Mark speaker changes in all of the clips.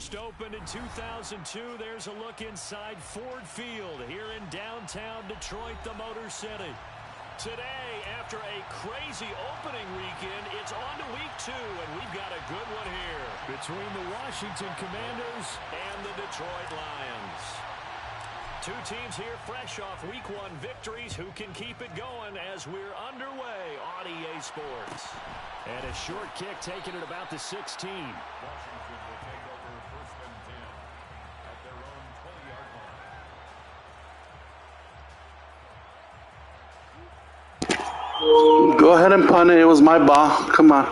Speaker 1: First opened in 2002, there's a look inside Ford Field here in downtown Detroit, the Motor City. Today, after a crazy opening weekend, it's on to week 2, and we've got a good one here between the Washington Commanders and the Detroit Lions. Two teams here fresh off week 1 victories who can keep it going as we're underway on EA Sports. And a short kick taken at about the 16.
Speaker 2: Washington will take over first and 10 at their own 20-yard line.
Speaker 3: Go ahead and punt it. It was my ball. Come on.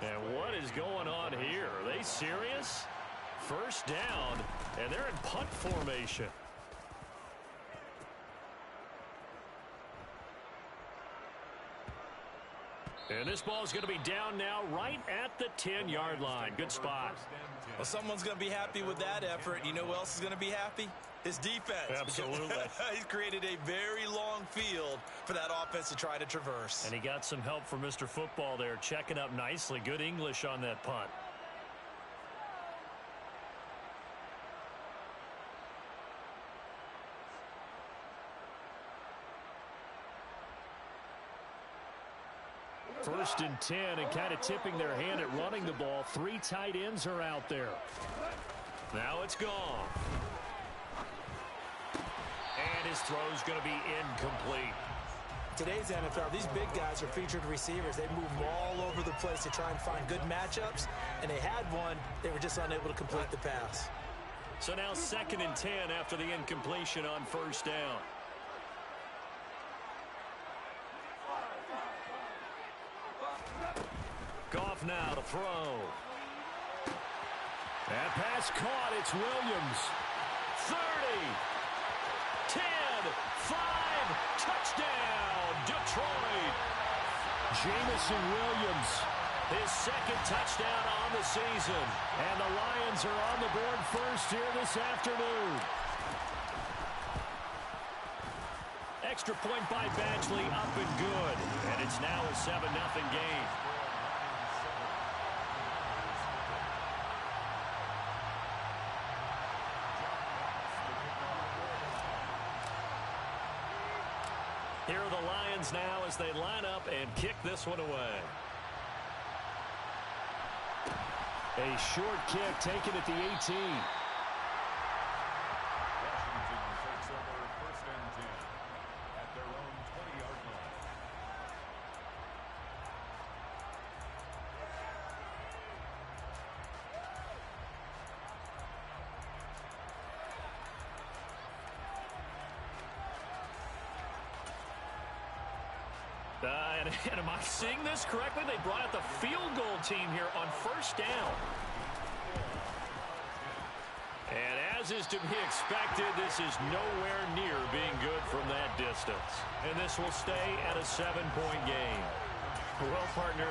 Speaker 1: And what is going on here? Are they serious? First down, and they're in punt formation. And this ball is going to be down now right at the 10-yard line. Good spot.
Speaker 4: Well, someone's going to be happy with that effort. You know who else is going to be happy? His defense.
Speaker 1: Absolutely.
Speaker 4: He's created a very long field for that offense to try to traverse.
Speaker 1: And he got some help from Mr. Football there, checking up nicely. Good English on that punt. First and 10, and kind of tipping their hand at running the ball. 3 tight ends are out there. Now it's gone. And his throw's going to be incomplete.
Speaker 5: Today's NFL, these big guys are featured receivers. They move all over the place to try and find good matchups, and they had one. They were just unable to complete the pass.
Speaker 1: So now 2nd and 10 after the incompletion on first down. Goff now to throw. That pass caught. It's Williams. 30. 10. 5. Touchdown. Detroit. Jamison Williams. His 2nd touchdown on the season. And the Lions are on the board first here this afternoon. Extra point by Badgley up and good. And it's now a 7-0 game. Here are the Lions now as they line up and kick this one away. A short kick taken at the 18.
Speaker 2: Washington takes over first and 10 at their own 20-yard line.
Speaker 1: And am I seeing this correctly? They brought out the field goal team here on first down. And as is to be expected, this is nowhere near being good from that distance. And this will stay at a 7-point game. Well, partner,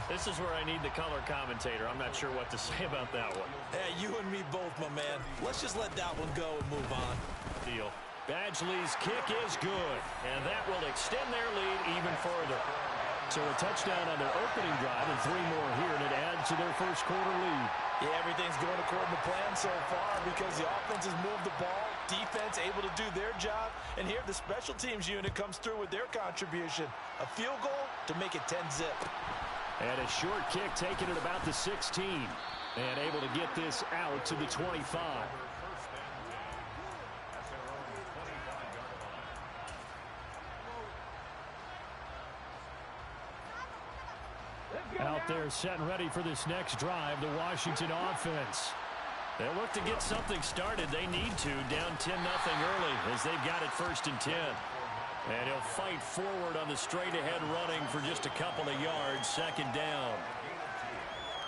Speaker 1: this is where I need the color commentator. I'm not sure what to say about that one.
Speaker 4: Hey, you and me both, my man. Let's just let that one go and move on.
Speaker 1: Deal. Badgley's kick is good, and that will extend their lead even further. So a touchdown on their opening drive and 3 more here, and it adds to their first quarter lead.
Speaker 5: Yeah, everything's going according to plan so far because the offense has moved the ball, defense able to do their job, and here the special teams unit comes through with their contribution. A field goal to make it 10-zip.
Speaker 1: And a short kick taken at about the 16, and able to get this out to the 25. Out there set and ready for this next drive, the Washington offense. They look to get something started. They need to, down 10-0 early as they've got it first and 10. And he'll fight forward on the straight-ahead running for just a couple of yards, 2nd down.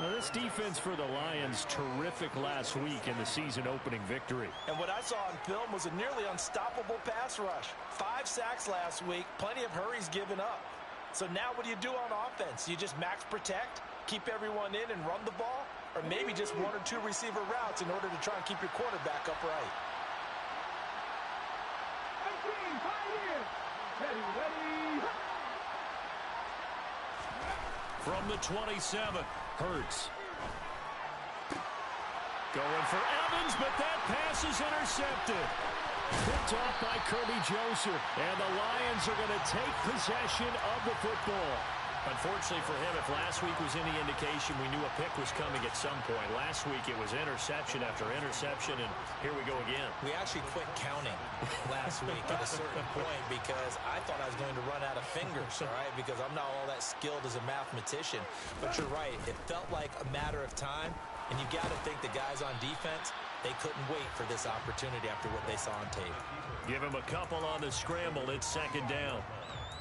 Speaker 1: Now, this defense for the Lions, terrific last week in the season-opening victory.
Speaker 5: And what I saw on film was a nearly unstoppable pass rush. 5 sacks last week, plenty of hurries given up. So now what do you do on offense? You just max protect, keep everyone in and run the ball? or maybe just 1 or 2 receiver routes in order to try and keep your quarterback upright.
Speaker 1: From the 27, Hurts. Going for Evans, but that pass is intercepted. Picked off by Kirby Joseph. And the Lions are going to take possession of the football. Unfortunately for him, if last week was any indication, we knew a pick was coming at some point. Last week it was interception after interception, and here we go again.
Speaker 4: We actually quit counting last week at a certain point because I thought I was going to run out of fingers, all right, because I'm not all that skilled as a mathematician. But you're right. It felt like a matter of time, and you've got to think the guys on defense, they couldn't wait for this opportunity after what they saw on tape.
Speaker 1: Give him a couple on the scramble. It's second down.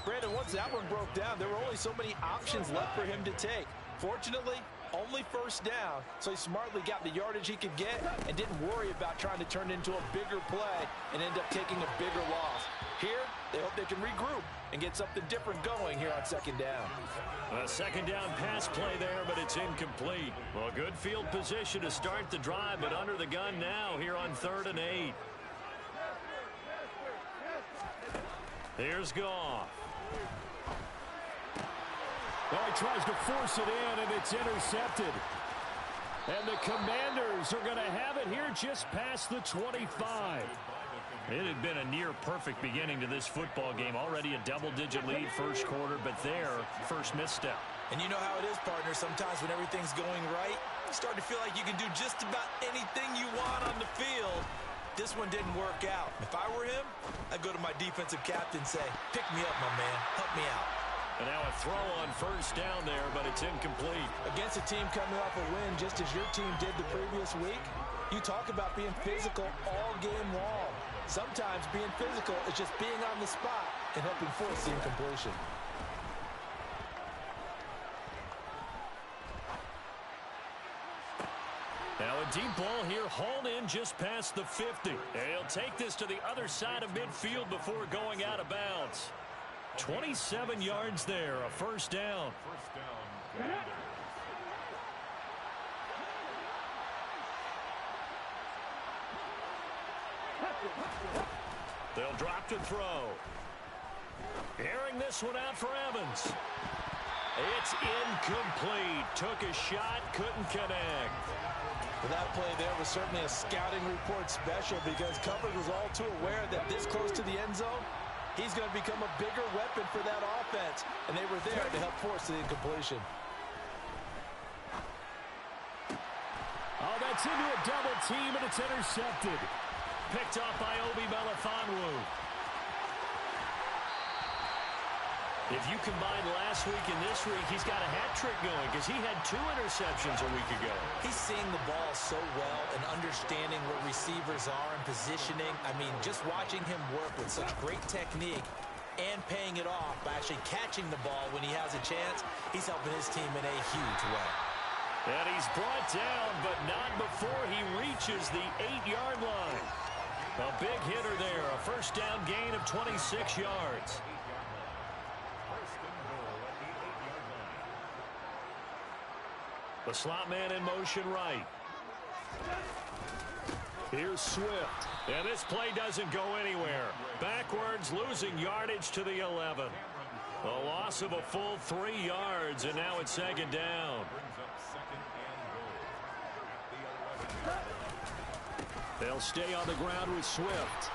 Speaker 5: Brandon, once that one broke down, there were only so many options left for him to take. Fortunately, only first down, so he smartly got the yardage he could get and didn't worry about trying to turn it into a bigger play and end up taking a bigger loss. Here, they hope they can regroup and get something different going here on second down.
Speaker 1: A second down pass play there, but it's incomplete. Well, good field position to start the drive, but under the gun now here on 3rd and 8. Here's Goff.
Speaker 6: Oh, he tries to force it in, and it's intercepted. And the Commanders are going to have it here just past the 25.
Speaker 1: It had been a near-perfect beginning to this football game. Already a double-digit lead first quarter, but there, first misstep.
Speaker 4: And you know how it is, partner. Sometimes when everything's going right, you start to feel like you can do just about anything you want on the field. This one didn't work out. If I were him, I'd go to my defensive captain and say, pick me up, my man. Help me out.
Speaker 1: And now a throw on first down there, but it's incomplete.
Speaker 5: Against a team coming off a win just as your team did the previous week, you talk about being physical all game long. Sometimes being physical is just being on the spot and helping force the incompletion.
Speaker 1: Now a deep ball here, hauled in just past the 50. And he'll take this to the other side of midfield before going out of bounds. 27 yards there, a first down. They'll drop to throw. Airing this one out for Evans. It's incomplete. Took a shot, couldn't connect.
Speaker 5: Well, that play there was certainly a scouting report special because coverage was all too aware that this close to the end zone, he's going to become a bigger weapon for that offense, and they were there to help force the incompletion.
Speaker 6: Oh, that's into a double team, and it's intercepted.
Speaker 1: Picked off by Obi Melifonwu. If you combine last week and this week, he's got a hat trick going because he had 2 interceptions a week ago.
Speaker 4: He's seeing the ball so well and understanding where receivers are and positioning. I mean, just watching him work with such great technique and paying it off by actually catching the ball when he has a chance, he's helping his team in a huge way.
Speaker 1: And he's brought down, but not before he reaches the 8-yard line. A big hitter there, a first down gain of 26 yards. The slot man in motion right. Here's Swift. And this play doesn't go anywhere. Backwards, losing yardage to the 11. A loss of a full 3 yards, and now it's second down. They'll stay on the ground with Swift.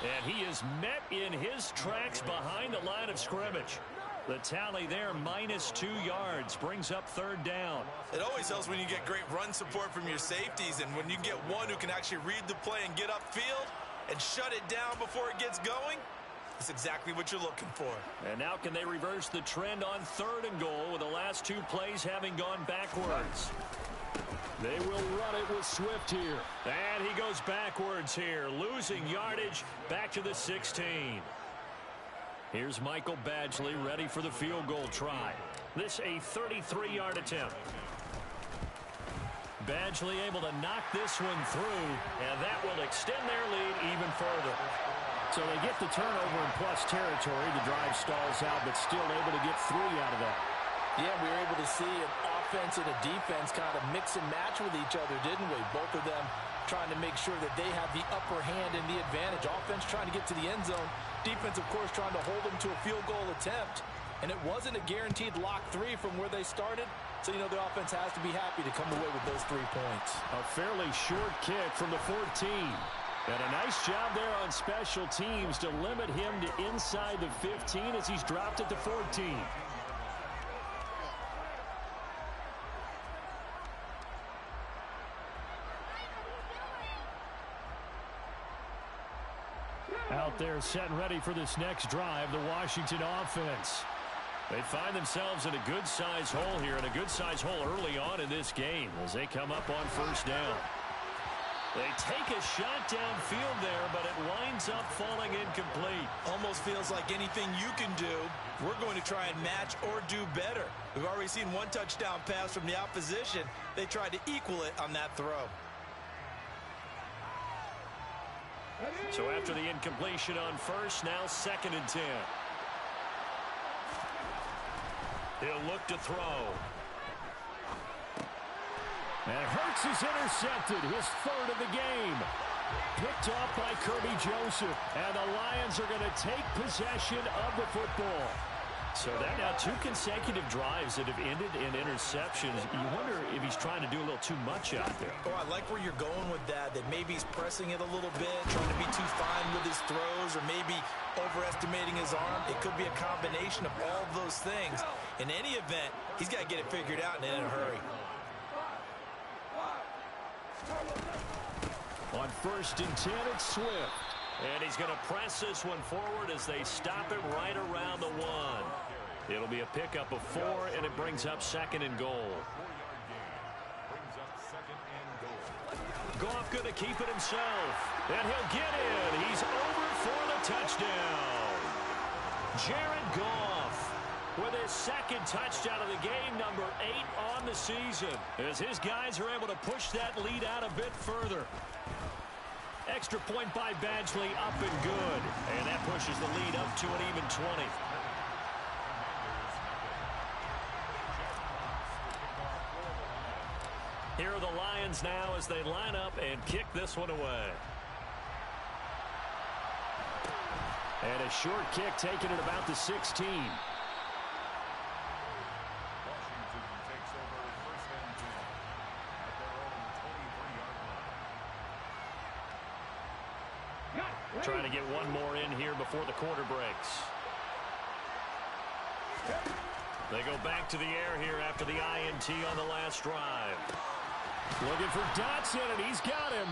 Speaker 1: And he is met in his tracks behind the line of scrimmage. The tally there, -2 yards, brings up third down.
Speaker 4: It always helps when you get great run support from your safeties, and when you get one who can actually read the play and get upfield and shut it down before it gets going, that's exactly what you're looking for.
Speaker 1: And now can they reverse the trend on 3rd and goal with the last 2 plays having gone backwards? They will run it with Swift here. And he goes backwards here, losing yardage back to the 16. Here's Michael Badgley ready for the field goal try. This a 33-yard attempt. Badgley able to knock this one through, and that will extend their lead even further.
Speaker 6: So they get the turnover in plus territory. The drive stalls out, but still able to get 3 out of that.
Speaker 5: Yeah, we were able to see an offense and a defense kind of mix and match with each other, didn't we? Both of them trying to make sure that they have the upper hand and the advantage. Offense trying to get to the end zone. Defense, of course, trying to hold them to a field goal attempt. And it wasn't a guaranteed lock 3 from where they started. So, you know, the offense has to be happy to come away with those 3 points.
Speaker 6: A fairly short kick from the 14. And a nice job there on special teams to limit him to inside the 15 as he's dropped at the 14. Out there set and ready for this next drive, the Washington offense. They find themselves in a good-sized hole here, and a good-sized hole early on in this game as they come up on first down. They take a shot downfield there, but it winds up falling incomplete.
Speaker 5: Almost feels like anything you can do, we're going to try and match or do better. We've already seen one touchdown pass from the opposition. They tried to equal it on that throw.
Speaker 1: So after the incompletion on first, now 2nd and 10. He'll look to throw.
Speaker 6: And Hurts is intercepted, his 3rd of the game. Picked off by Kirby Joseph. And the Lions are going to take possession of the football.
Speaker 1: So that now 2 consecutive drives that have ended in interceptions. You wonder if he's trying to do a little too much out there.
Speaker 5: Oh, I like where you're going with that maybe he's pressing it a little bit, trying to be too fine with his throws, or maybe overestimating his arm. It could be a combination of all of those things. In any event, he's got to get it figured out and in a hurry.
Speaker 6: On 1st and 10, it's Swift.
Speaker 1: And he's going to press this one forward as they stop him right around the 1. It'll be a pickup of 4, and it brings up 2nd and goal. Goff going to keep it himself. And he'll get in. He's over for the touchdown. Jared Goff with his 2nd touchdown of the game, number 8 on the season, as his guys are able to push that lead out a bit further. Extra point by Badgley, up and good. And that pushes the lead up to an even 20. Here are the Lions now as they line up and kick this one away.
Speaker 6: And a short kick taken at about the 16.
Speaker 1: Trying to get one more in here before the quarter breaks. They go back to the air here after the INT on the last drive.
Speaker 6: Looking for Dotson, and he's got him.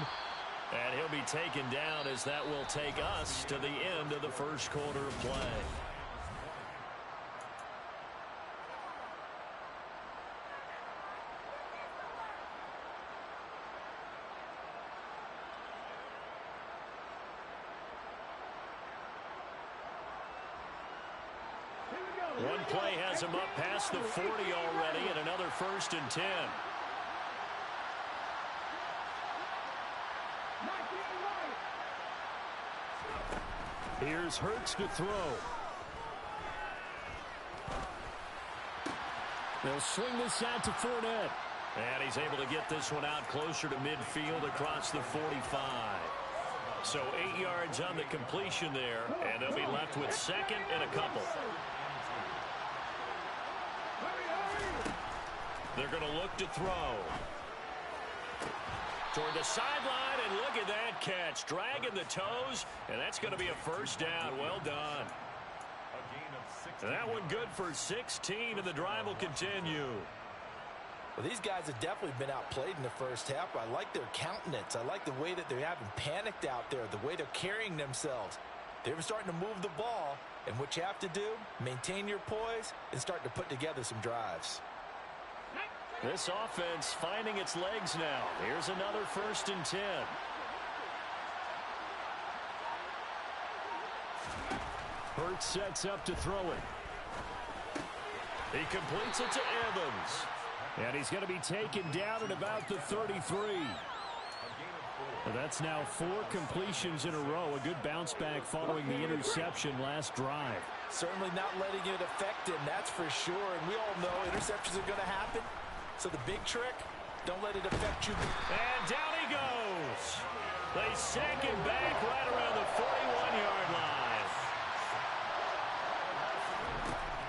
Speaker 1: And he'll be taken down as that will take us to the end of the first quarter of play. One play has him up past the 40 already, and another 1st and 10.
Speaker 6: Here's Hurts to throw. They'll swing this out to Fournette.
Speaker 1: And he's able to get this one out closer to midfield across the 45. So 8 yards on the completion there, and they'll be left with 2nd and a couple. They're going to look to throw. Toward the sideline, and look at that catch. Dragging the toes, and that's going to be a 1st down. Well done. That one good for 16, and the drive will continue.
Speaker 5: Well, these guys have definitely been outplayed in the first half. I like their countenance. I like the way that they haven't panicked out there, the way they're carrying themselves. They're starting to move the ball, and what you have to do, maintain your poise and start to put together some drives.
Speaker 1: This offense finding its legs now. Here's another 1st and 10.
Speaker 6: Hurts sets up to throw it.
Speaker 1: He completes it to Evans.
Speaker 6: And he's going to be taken down at about the 33. Well, that's now 4 completions in a row. A good bounce back following the interception last drive.
Speaker 5: Certainly not letting it affect him, that's for sure. And we all know interceptions are going to happen. So the big trick, don't let it affect you.
Speaker 6: And down he goes. They sack him back right around the 41-yard line.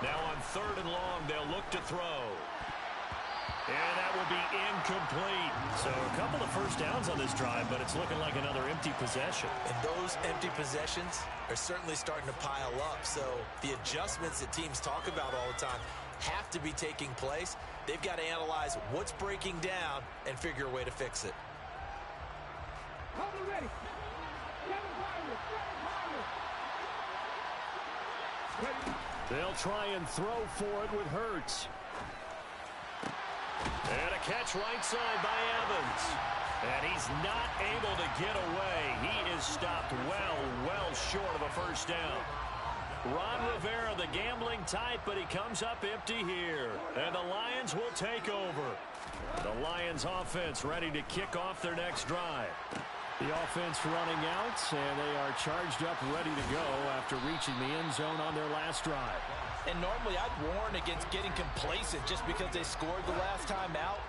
Speaker 6: Now on 3rd and long, they'll look to throw. And that will be incomplete. So a couple of first downs on this drive, but it's looking like another empty possession.
Speaker 4: And those empty possessions are certainly starting to pile up. So the adjustments that teams talk about all the time have to be taking place. They've got to analyze what's breaking down and figure a way to fix it.
Speaker 6: They'll try and throw for it with Hurts. And a catch right side by Evans. And he's not able to get away. He is stopped well short of a first down. Ron Rivera, the gambling type, but he comes up empty here. And the Lions will take over. The Lions offense ready to kick off their next drive. The offense running out, and they are charged up, ready to go after reaching the end zone on their last drive.
Speaker 5: And normally I'd warn against getting complacent just because they scored the last time out.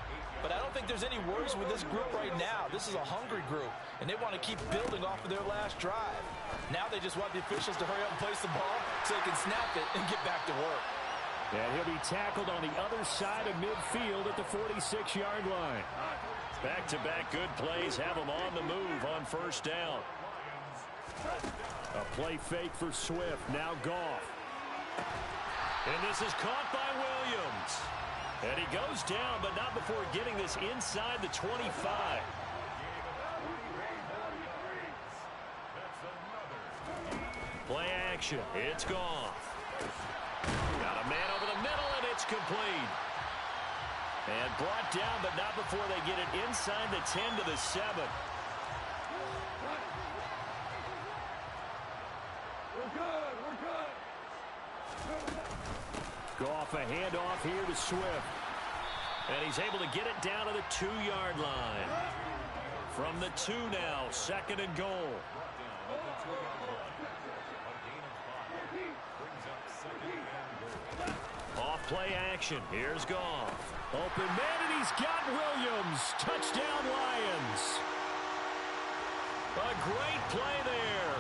Speaker 5: But I don't think there's any worries with this group right now. This is a hungry group, and they want to keep building off of their last drive. Now they just want the officials to hurry up and place the ball so they can snap it and get back to work.
Speaker 6: And he'll be tackled on the other side of midfield at the 46-yard line. Back-to-back good plays have him on the move on first down. A play fake for Swift. Now Goff. And this is caught by Williams. And he goes down, but not before getting this inside the 25. Play action. It's Goff. Got a man over the middle, and it's complete. And brought down, but not before they get it inside the 10 to the 7. Goff a handoff here to Swift. And he's able to get it down to the 2-yard line. From the 2 now, 2nd and goal. Off play action. Here's Goff. Open man, and he's got Williams. Touchdown, Lions. A great play there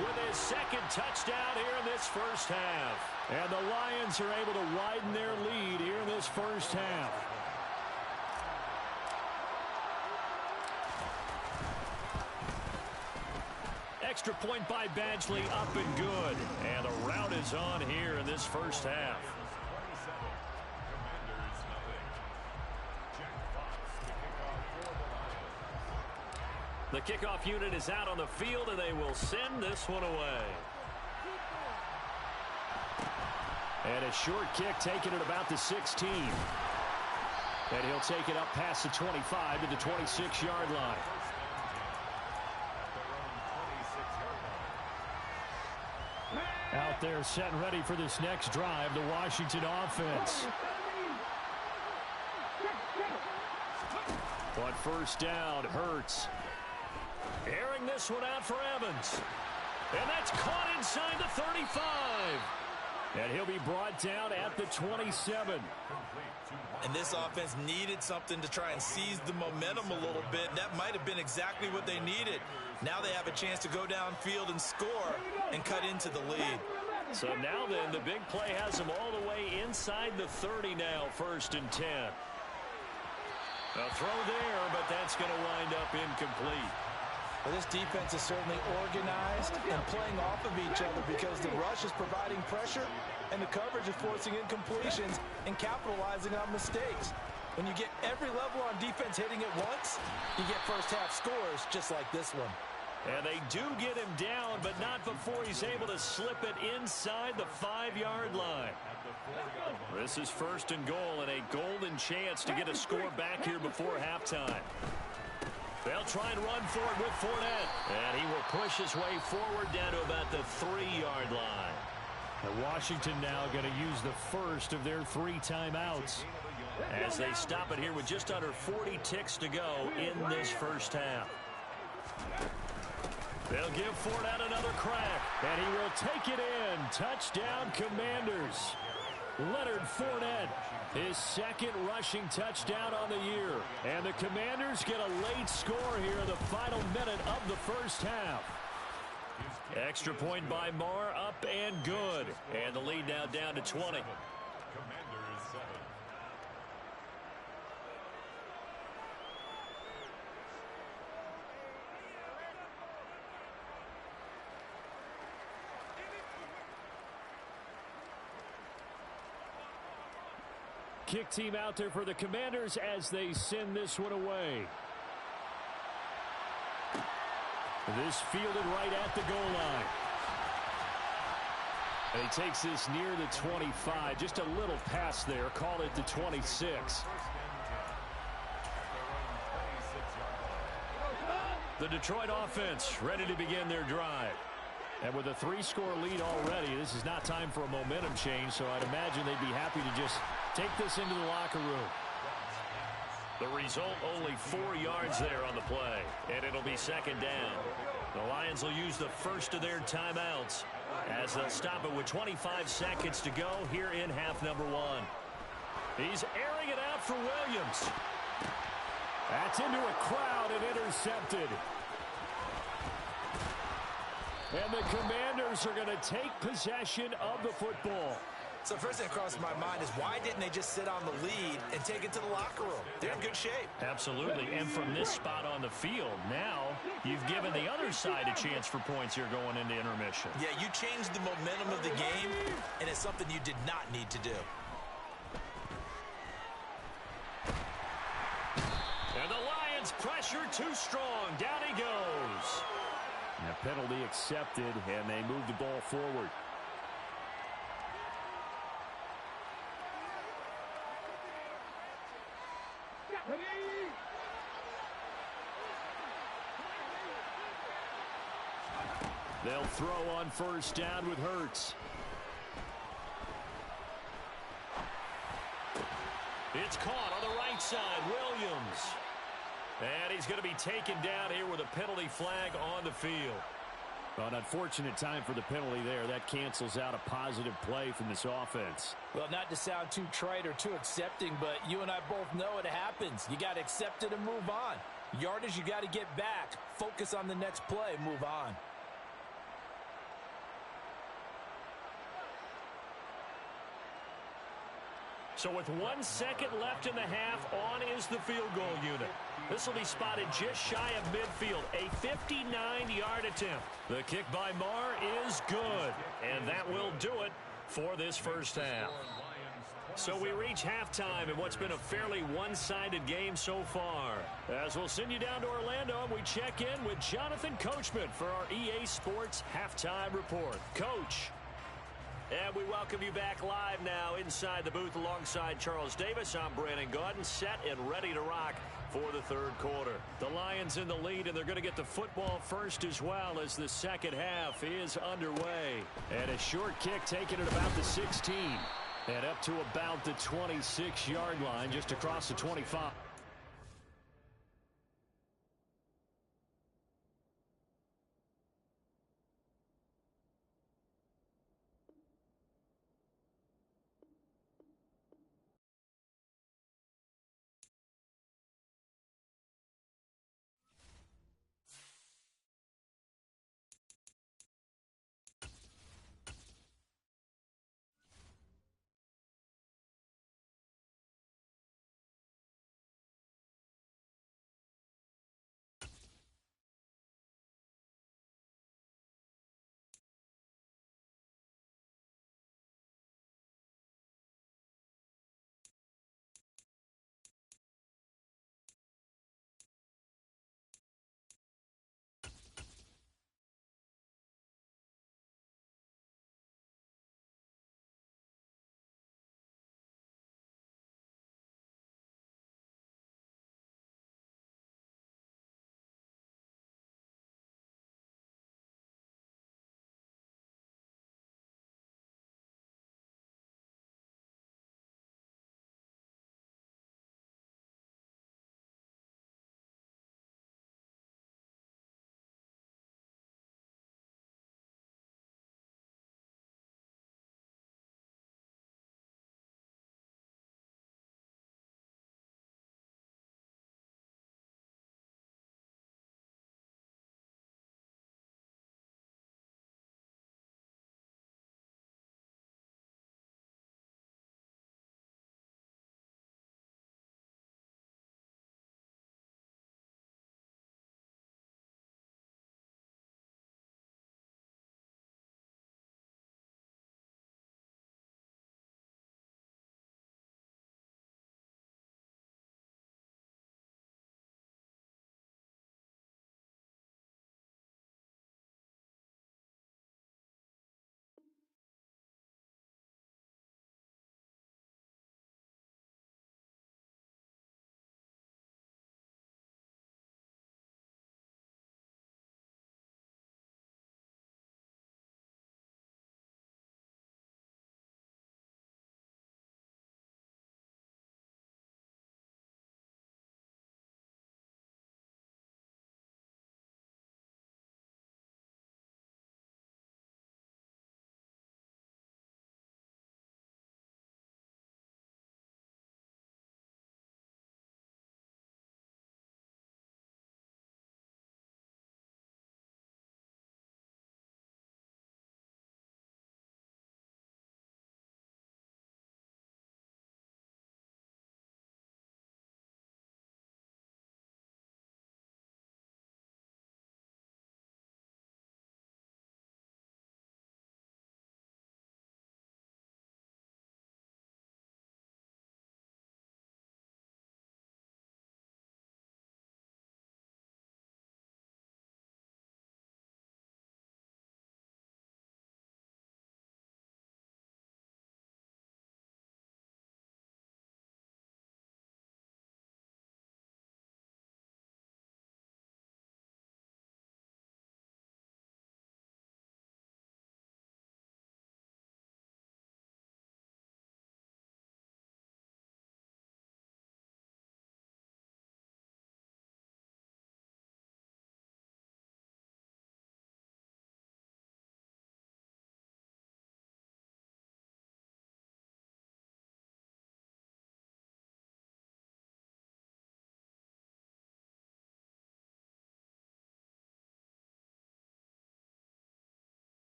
Speaker 6: with his 2nd touchdown here in this first half. And the Lions are able to widen their lead here in this first half. Extra point by Badgley, up and good. And the rout is on here in this first half. The kickoff unit is out on the field, and they will send this one away. And a short kick taken at about the 16. And he'll take it up past the 25 to the 26-yard line. Out there set and ready for this next drive, the Washington offense. On first down, Hurts. Airing this one out for Evans. And that's caught inside the 35. And he'll be brought down at the 27.
Speaker 4: And this offense needed something to try and seize the momentum a little bit. That might have been exactly what they needed. Now they have a chance to go downfield and score and cut into the lead.
Speaker 6: So now then, the big play has them all the way inside the 30 now, 1st and 10. A throw there, but that's going to wind up incomplete.
Speaker 5: Well, this defense is certainly organized and playing off of each other because the rush is providing pressure and the coverage is forcing incompletions and capitalizing on mistakes. When you get every level on defense hitting at once, you get first half scores just like this one.
Speaker 6: And they do get him down, but not before he's able to slip it inside the 5-yard line. This is 1st and goal and a golden chance to get a score back here before halftime. They'll try and run for it with Fournette. And he will push his way forward down to about the 3-yard line. And Washington now going to use the first of their 3 timeouts as they stop it here with just under 40 ticks to go in this first half. They'll give Fournette another crack, and he will take it in. Touchdown, Commanders. Leonard Fournette, his second rushing touchdown on the year. And the Commanders get a late score here in the final minute of the first half. Extra point by Marr, up and good. And the lead now down to 20.
Speaker 2: Commanders 7.
Speaker 6: Kick team out there for the Commanders as they send this one away. This fielded right at the goal line. And he takes this near the 25. Just a little pass there. Call it the 26. The Detroit offense ready to begin their drive. And with a 3-score lead already, this is not time for a momentum change, so I'd imagine they'd be happy to just take this into the locker room.
Speaker 1: The result, only 4 yards there on the play, and it'll be second down. The Lions will use the first of their timeouts as they'll stop it with 25 seconds to go here in half number 1. He's airing it out for Williams. That's into a crowd and intercepted. And the Commanders are going to take possession of the football.
Speaker 5: So first thing that crosses my mind is why didn't they just sit on the lead and take it to the locker room? They're in good shape.
Speaker 1: Absolutely. And from this spot on the field, now you've given the other side a chance for points here going into intermission.
Speaker 5: Yeah, you changed the momentum of the game, and it's something you did not need to do.
Speaker 1: And the Lions pressure too strong. Down he goes.
Speaker 6: And a penalty accepted, and they move the ball forward. They'll throw on first down with Hurts.
Speaker 1: It's caught on the right side. Williams. And he's going to be taken down here with a penalty flag on the field.
Speaker 6: Well, an unfortunate time for the penalty there. That cancels out a positive play from this offense.
Speaker 5: Well, not to sound too trite or too accepting, but you and I both know it happens. You got to accept it and move on. Yardage, you got to get back. Focus on the next play. Move on.
Speaker 1: So with 1 second left in the half, on is the field goal unit. This will be spotted just shy of midfield, a 59-yard attempt. The kick by Marr is good, and that will do it for this first half. So we reach halftime in what's been a fairly one-sided game so far. As we'll send you down to Orlando, and we check in with Jonathan Coachman for our EA Sports Halftime Report. Coach. And we welcome you back live now inside the booth alongside Charles Davis. I'm Brandon Gaudin, set and ready to rock for the third quarter. The Lions in the lead, and they're going to get the football first as well as the second half is underway.
Speaker 6: And a short kick taken at about the 16. And up to about the 26-yard line, just across the 25.